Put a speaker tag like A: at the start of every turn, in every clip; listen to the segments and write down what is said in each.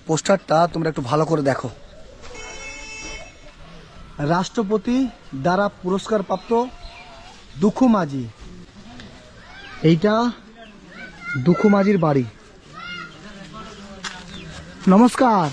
A: পোস্টারটা তোমরা একটু ভালো করে দেখো। রাষ্ট্রপতি দ্বারা পুরস্কার প্রাপ্ত দুঃখু মাঝি, এইটা দুঃখু মাঝির বাড়ি। নমস্কার।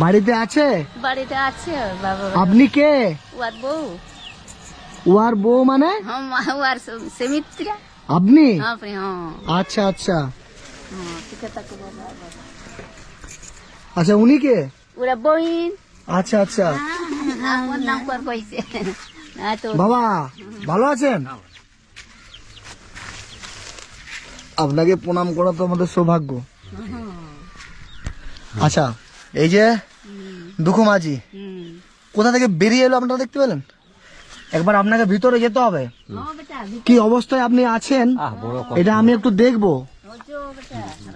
A: বাড়িতে আছে?
B: বাড়িতে আছে বাবা।
A: আপনি কে?
B: ওয়ার বউ।
A: ওয়ার বউ মানে?
B: ওয়ার সুমিত্রা।
A: আপনি?
B: আপনি? হ্যাঁ।
A: আচ্ছা আচ্ছা
B: ঠিক আছে বাবা।
A: আচ্ছা, উনি কে?
B: ওরা বইন।
A: আচ্ছা আচ্ছা
B: আমার নাম কর কইছে।
A: বাবা ভালো আছেন? আপনাকে প্রণাম করা তো আমাদের সৌভাগ্য। আচ্ছা, এই যে দুঃখু মাঝি কোথা থেকে বেরিয়ে এলো আপনারা দেখতে পেলেন? একবার আপনাকে ভিতরে যেতে হবে। কি অবস্থায় আপনি আছেন এটা আমি একটু দেখবো।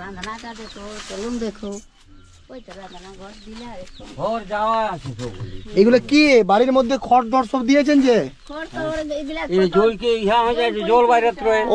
B: রান্না দেখো, চলুন দেখো।
A: এগুলো কি বাড়ির মধ্যে খড় ধর সব দিয়েছেন যে?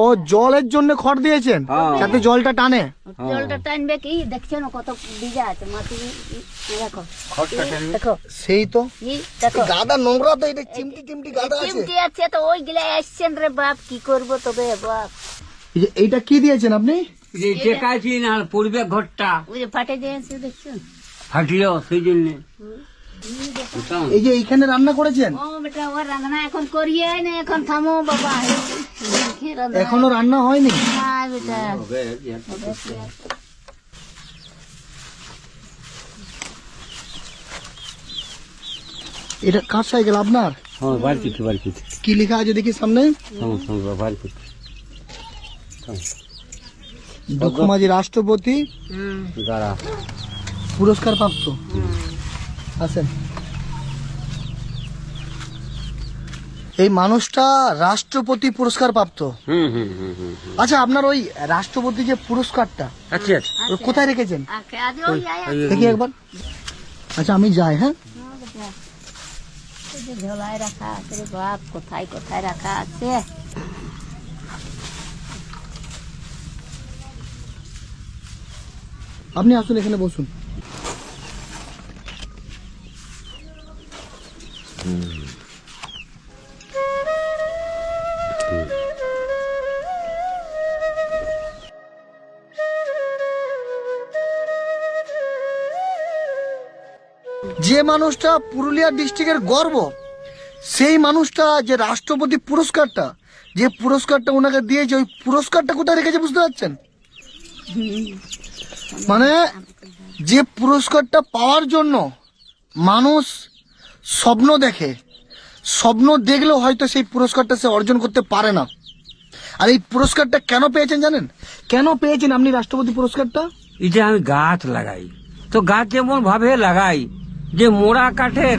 A: ও জলের জন্য খড় দিয়েছেন যাতে জলটা টানে।
B: জলটা টানবে কি দেখছো না কত ভিজা আছে মাটি। দেখো দেখো
A: সেই তো
B: দেখো
A: গাদা নোংরা তো, এটা চিমটি চিমটি গাদা আছে।
B: চিমটি আছে তো ওই গিলা আসছেন রে বাপ, কি করবো তবে বাপ।
A: এই যে এইটা কি দিয়েছেন আপনি?
C: পরিবেশ ঘরটা
B: ওই যে ফাটে দিয়েছে দেখছো,
C: ফাটিল সেই জন্য।
A: এই যে এইখানে রান্না করেছেন?
B: ও বেটা ওর রান্না এখন করিয়ে না, এখন থামো বাবা।
A: এখনো রান্না হয়নি?
B: না বেটা।
A: এটা কার সাইকেল আপনার?
C: হ্যাঁ বাড়ি
A: কি লেখা আছে দেখি সামনে? দুঃখু মাঝি রাষ্ট্রপতি পুরস্কার প্রাপ্ত। আছেন এই মানুষটা রাষ্ট্রপতি পুরস্কার প্রাপ্ত। আচ্ছা, আপনার ওই রাষ্ট্রপতি যে পুরস্কারটা ওটা কোথায় রেখেছেন দেখি একবার। আচ্ছা আমি যাই। হ্যাঁ,
B: ঝোলায় রাখা আছে রে বাপ, কোথায় কোথায় রাখা আছে।
A: আপনি আসুন, এখানে বসুন। যে মানুষটা পুরুলিয়া ডিস্ট্রিক্টের গর্ব, সেই মানুষটা যে রাষ্ট্রপতি পুরস্কারটা, যে পুরস্কারটা ওনাকে দিয়েছে, ওই পুরস্কারটা কোথায় রেখেছে বুঝতে পারছেন? মানে যে পুরস্কারটা পাওয়ার জন্য মানুষ স্বপ্ন দেখে, স্বপ্ন দেখলেও হয়তো সেই পুরস্কারটা সে অর্জন করতে পারে না। আর এই পুরস্কারটা কেন পেয়েছেন জানেন? কেন পেয়েছেন আপনি রাষ্ট্রপতি পুরস্কারটা?
C: এটা আমি গাছ লাগাই, তো গাছ যেমন ভাবে লাগাই যে মোড়া কাঠের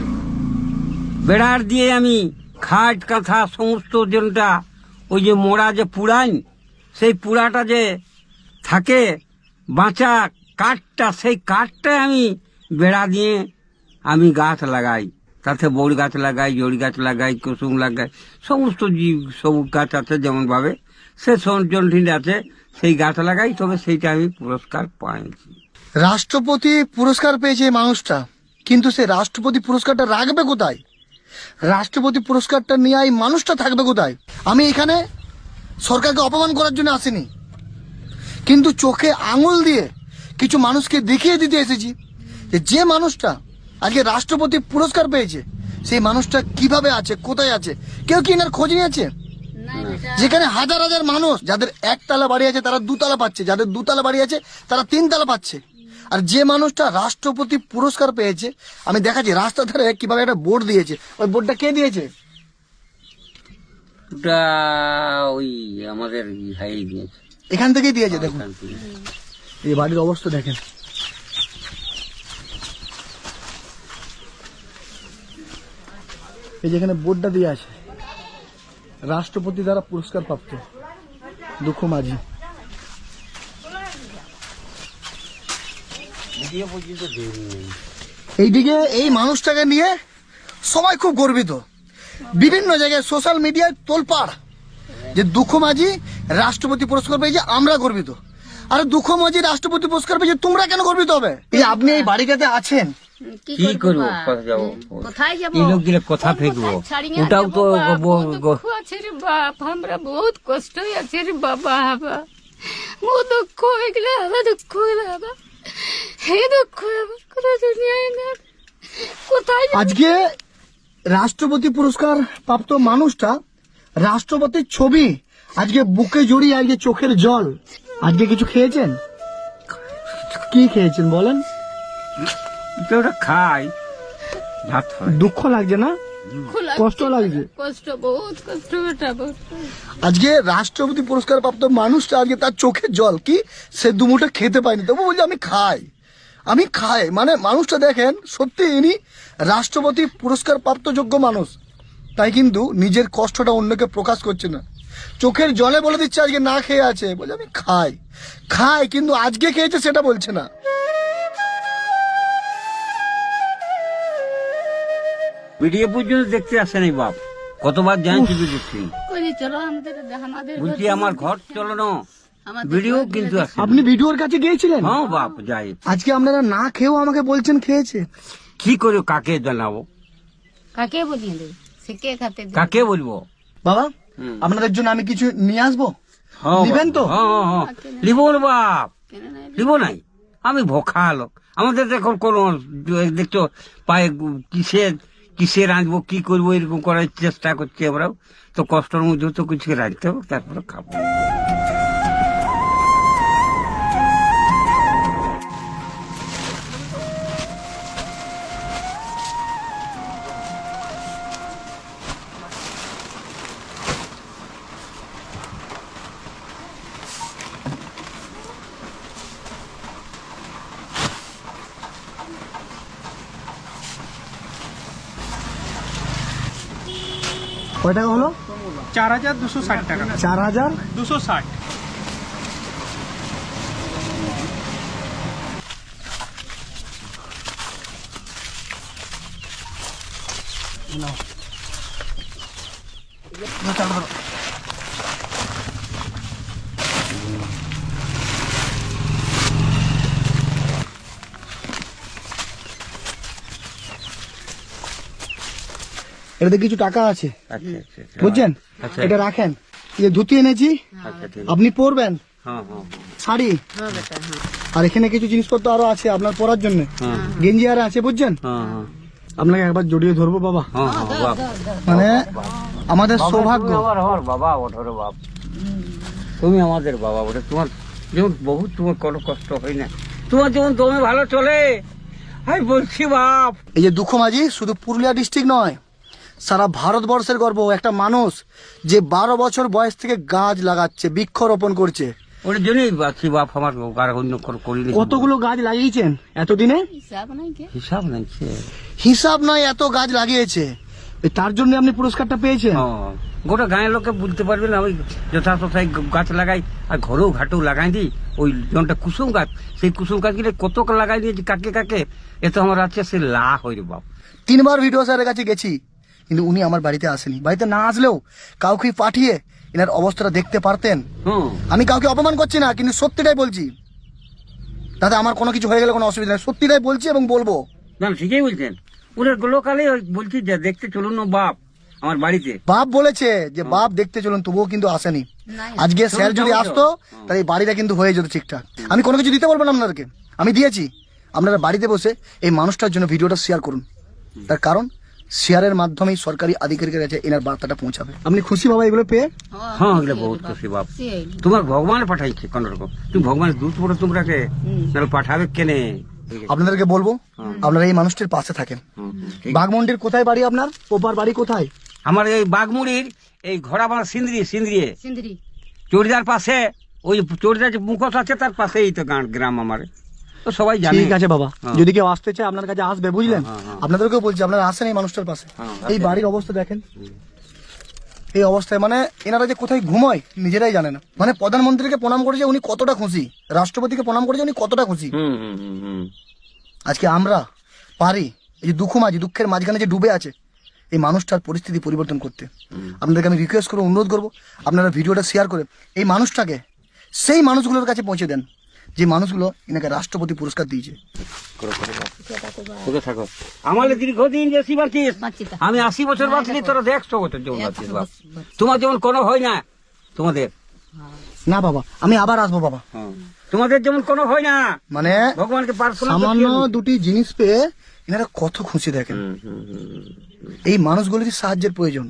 C: বেড়ার দিয়ে আমি খাট কাঁথা সমস্ত যেটা ওই যে মোড়া যে পুড়াই, সেই পুড়াটা যে থাকে বাঁচা কাঠটা, সেই কাঠটাই আমি বেড়া দিয়ে আমি গাছ লাগাই। তাতে বড় গাছ লাগাই, জড়ি গাছ লাগাই, কুসুম লাগাই, সমস্ত জীব সবুজ গাছ আছে যেমন ভাবে সে সঞ্চল আছে, সেই গাছ লাগাই। তবে সেইটা আমি পুরস্কার পাইছি।
A: রাষ্ট্রপতি পুরস্কার পেয়েছে এই মানুষটা, কিন্তু সে রাষ্ট্রপতি পুরস্কারটা রাখবে কোথায়? রাষ্ট্রপতি পুরস্কারটা নিয়ে এই মানুষটা থাকবে কোথায়? আমি এখানে সরকারকে অপমান করার জন্য আসিনি, কিন্তু চোখে আঙুল দিয়ে কিছু মানুষকে দেখিয়ে দিতে এসেছি যে মানুষটা আজকে রাষ্ট্রপতি পুরস্কার পেয়েছে সেই মানুষটা কিভাবে আছে, কোথায় আছে। কেউ কি এনার খোঁজ নিয়েছে? যেখানে হাজার হাজার মানুষ, যাদের একতলা বাড়ি আছে তারা দুতলা পাচ্ছে, যাদের দুতলা বাড়ি আছে তারা তিনতলা পাচ্ছে। আর যে মানুষটা রাষ্ট্রপতি পুরস্কার পেয়েছে, আমি দেখাচ্ছি রাস্তা ধারে কিভাবে একটা বোর্ড দিয়েছে। ওই বোর্ডটা কে দিয়েছে?
C: ওটা ওই আমাদের ভাই দিয়েছে,
A: এখান থেকেই দিয়েছে। দেখুন এই বাড়ির অবস্থা দেখেন। এই যেখানে বোর্ডটা দিয়ে আছে, রাষ্ট্রপতি দ্বারা পুরস্কার প্রাপ্ত দুঃখু মাঝি। এইদিকে এই মানুষটাকে নিয়ে সবাই খুব গর্বিত, বিভিন্ন জায়গায় সোশ্যাল মিডিয়ায় তোলপাড় যে দুঃখু মাঝি রাষ্ট্রপতি পুরস্কার পেয়েছে, আমরা গর্বিত। আরে দুঃখ মাঝি রাষ্ট্রপতি পুরস্কার পেয়েছে, তোমরা কেন গর্বিত হবে? এই আপনি এই বাড়িটাতে আছেন,
C: কি করবো, কোথায় যাবো?
B: কোথায় যাবো?
C: এই লোক দিলে কথা ফেকবো, ওটাও তো
D: দুঃখ আছে রে বাপ, আমরা বহুত কষ্ট আছে রে বাবা। বহু দুঃখ হয়ে গেলে আবার দুঃখ হয়ে আবার হে দুঃখ আবার কোথায় দুনিয়ায় না কোথায় যাবো?
A: আজকে রাষ্ট্রপতি পুরস্কার প্রাপ্ত মানুষটা রাষ্ট্রপতির ছবি আজকে বুকে জড়িয়ে, আজকে চোখের জল। আজকে কিছু খেয়েছেন? কি খেয়েছেন বলেন?
C: ওটা খাই, ভাত হয়।
A: দুঃখ লাগছে না?
D: দুঃখ লাগছে,
A: কষ্ট লাগছে?
D: কষ্ট বহুত কষ্ট বেটা বহুত।
A: আজকে রাষ্ট্রপতি পুরস্কার প্রাপ্ত মানুষটা আজকে তার চোখের জল কি সে দুমুঠো খেতে পায়নি, তবু বলছে আমি খাই। মানে মানুষটা দেখেন, সত্যি ইনি রাষ্ট্রপতি পুরস্কার প্রাপ্ত যোগ্য মানুষ, তাই কিন্তু নিজের কষ্টটা অন্যকে প্রকাশ করছে না, চোখের জলে বলে দিচ্ছে আজকে না খেয়ে আছে, বলে আমি খাই, কিন্তু আজকে খেয়েছে সেটা বলছে না।
C: ভিডিও পর্যন্ত দেখতে আসে নাই বাপ, কতবার জানছি দেখছি,
D: ওই চলো আমাদের
C: বলছি আমার ঘর চলো না,
D: আমাদের
C: ভিডিও কিন্তু আসে।
A: আপনি ভিডিওর কাছে গিয়েছিলেন?
C: হ্যাঁ বাপ যাই,
A: আজকে আপনারা না খেয়েও আমাকে বলছেন খেয়েছে।
C: কি করে কাকে জানাবো,
D: কাকে বলিয়ে দেবে, সে কে খাতে দেবে?
C: কাকে বলবো?
A: বাবা, আপনাদের জন্য আমি কিছু নিয়ে আসবো,
C: হ্যাঁ
A: নিবেন তো?
C: হ্যাঁ, লিব না বাপ,
D: কেন নাই?
C: লিব নাই, আমি ভোখা লোক, আমাদের এখন কোন দেখছো পায়ে কিসে রাঁধবো, কি করবো, এরকম করার চেষ্টা করছি আমরাও, তো কষ্টের মধ্যে তো কিছু রাঁধতে হবে, তারপরে খাবো।
A: কয় টাকা হলো?
E: 4260 টাকা।
A: 4000
E: 260।
A: এটাতে কিছু টাকা আছে,
C: আচ্ছা আচ্ছা আচ্ছা।
A: বুঝছেন?
C: আচ্ছা।
A: এটা রাখেন, এই যে ধুতি এনেছি
C: আচ্ছা ঠিক আছে।
A: আপনি পরবেন,
C: হ্যাঁ হ্যাঁ
A: শাড়ি,
D: হ্যাঁ বেটা, হ্যাঁ
A: আর এখানে কিছু জিনিসপত্র আরো আছে আপনার পরার জন্য,
C: হ্যাঁ
A: গেঞ্জি আর আছে, বুঝছেন?
C: হ্যাঁ হ্যাঁ
A: আপনাকে একবার জড়িয়ে ধরবো বাবা,
C: হ্যাঁ হ্যাঁ বাপ,
A: মানে আমাদের সৌভাগ্য।
C: আমার বাবা ওঠো বাপ, তুমি আমাদের বাবা ওঠে, তোমার যেমন বহুত তোমার কোনো কষ্ট হয় না, তোমার যেমন তুমি ভালো চলে, আমি বলছি বাপ।
A: এই যে দুঃখ মাঝি শুধু পুরুলিয়া ডিস্ট্রিক্ট নয়, সারা ভারতবর্ষের গর্ব, একটা মানুষ যে 12 বছর বয়স থেকে গাছ লাগাচ্ছে, বৃক্ষরোপণ করছে।
C: ওটার জন্যই আছি বাপ, আমার আর অন্য করিনি।
A: কতগুলো গাছ লাগিয়েছেন এতদিনে?
D: হিসাব নাই কে?
C: হিসাব নাই সে।
A: হিসাব নয়, এত গাছ লাগিয়েছে, তার জন্য আপনি পুরস্কারটা পেয়েছেন।
C: হ্যাঁ, গোটা গাঁয়ের লোকে বুঝতে পারবে না, ওই যথাযথায় গাছ লাগাই, আর ঘরেও ঘাটেও লাগাই দিই, ওই যেমনটা কুসুম গাছ, সেই কুসুম গাছগুলো কত লাগাই দিয়েছি কাকে কাকে, এ তো আমার আছে সে লা হই রে বাপ।
A: 3 বার ভিডিও স্যারের কাছে গেছি, কিন্তু উনি আমার বাড়িতে আসেনি। বাড়িতে না আসলেও কাউকে পাঠিয়ে এনার অবস্থাটা দেখতে পারতেন।
C: হুম,
A: আমি কাউকে অপমান করছি না, কিন্তু সত্যিটাই বলছি দাদা, আমার কোনো কিছু হয়ে গেলে কোনো অসুবিধা নেই, সত্যিটাই বলছি এবং বলবো।
C: না ঠিকই বলছেন, ওদের লোকালে বলছি যে দেখতে চলুন না বাপ আমার বাড়িতে।
A: বাপ বলেছে যে বাপ দেখতে চলুন, তবুও কিন্তু আসেনি।
D: নাই।
A: আজকে স্যার যদি আসতো তাহলে এই বাড়িটা কিন্তু হয়ে যেত ঠিকঠাক। আমি কোনো কিছু দিতে বলবো না আপনাদেরকে, আমি দিয়েছি। আপনারা বাড়িতে বসে এই মানুষটার জন্য ভিডিওটা শেয়ার করুন, তার কারণ শেয়ারের মাধ্যমেই সরকারি আধিকারিকের কাছে এনার বার্তাটা পৌঁছাবে। আপনি খুশি বাবা এগুলো পেয়ে?
C: হ্যাঁ এগুলো বহুত খুশি বাপ, তোমার ভগবান পাঠাইছে কোন রকম, তুমি ভগবানের দূত বড় তোমরাকে পাঠাবে কেনে।
A: আপনাদেরকে বলবো আপনারা এই মানুষটির পাশে থাকেন। বাঘমন্ডির কোথায় বাড়ি আপনার? ওপার বাড়ি কোথায়?
C: আমার এই বাগমুড়ির এই ঘোড়া আমার সিন্দ্রিয়ে
D: সিন্দ্রি
C: চড়িদার পাশে, ওই চড়িদার যে মুখোশ আছে তার পাশেই তো গ্রাম আমার, তো সবাই জানে।
A: ঠিক আছে বাবা,
C: হ্যাঁ।
A: যদি কেউ আসতে চায় আপনার কাছে আসবে, বুঝলেন?
C: হ্যাঁ, হ্যাঁ।
A: আপনাদেরকেও বলছি আপনারা আসেন এই মানুষটার পাশে।
C: হ্যাঁ,
A: এই বাড়ির অবস্থা দেখেন, এই অবস্থায় মানে এনারা যে কোথায় ঘুমায় নিজেরাই জানে না। মানে প্রধানমন্ত্রীকে প্রণাম করেছে উনি কতটা খুশি, রাষ্ট্রপতিকে প্রণাম করেছে উনি কতটা খুশি।
C: হুম হুম হুম হুম।
A: আজকে আমরা পারি এই যে দুঃখ মাঝি, দুঃখের মাঝখানে যে ডুবে আছে এই মানুষটার পরিস্থিতি পরিবর্তন করতে। আপনাদেরকে আমি রিকোয়েস্ট করবো, অনুরোধ করবো, আপনারা ভিডিওটা শেয়ার করে এই মানুষটাকে সেই মানুষগুলোর কাছে পৌঁছে দেন যে মানুষগুলো এনাকে রাষ্ট্রপতি পুরস্কার দিয়েছে।
C: তোকে থাকো আমাদের দীর্ঘদিন বেশি বাঁচিস,
B: বাঁচি তো।
C: আমি 80 বছর বাঁচলি, তোরা 100 বছর যেমন বাঁচিস বাপ। তোমার যেমন কোনো হয় না, তোমাদের
A: না বাবা, আমি আবার আসবো বাবা।
C: তোমাদের যেমন কোনো হয় না,
A: মানে
C: ভগবানকে প্রার্থনা
A: সামান্য
C: করছি।
A: দুটি জিনিস পেয়ে এনারা কত খুশি দেখেন। এই মানুষগুলোর সাহায্যের প্রয়োজন।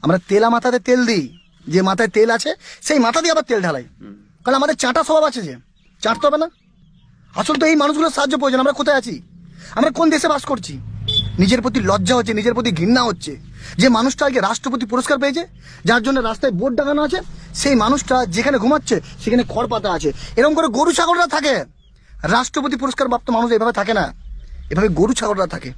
A: আমরা তেলা মাথাতে তেল দিই, যে মাথায় তেল আছে সেই মাথা দিয়ে আবার তেল ঢালাই, কারণ আমাদের চাটা স্বভাব আছে, যে চাটতে হবে না। আসল তো এই মানুষগুলোর সাহায্য প্রয়োজন। আমরা কোথায় আছি? আমরা কোন দেশে বাস করছি? নিজের প্রতি লজ্জা হচ্ছে, নিজের প্রতি ঘৃণা হচ্ছে। যে মানুষটা আগে রাষ্ট্রপতি পুরস্কার পেয়েছে, যার জন্য রাস্তায় বোর্ড টাঙানো আছে, সেই মানুষটা যেখানে ঘুমাচ্ছে সেখানে খড় পাতা আছে। এরকম করে গরু ছাগলরা থাকে। রাষ্ট্রপতি পুরস্কার প্রাপ্ত মানুষ এভাবে থাকে না, এভাবে গরু ছাগলরা থাকে।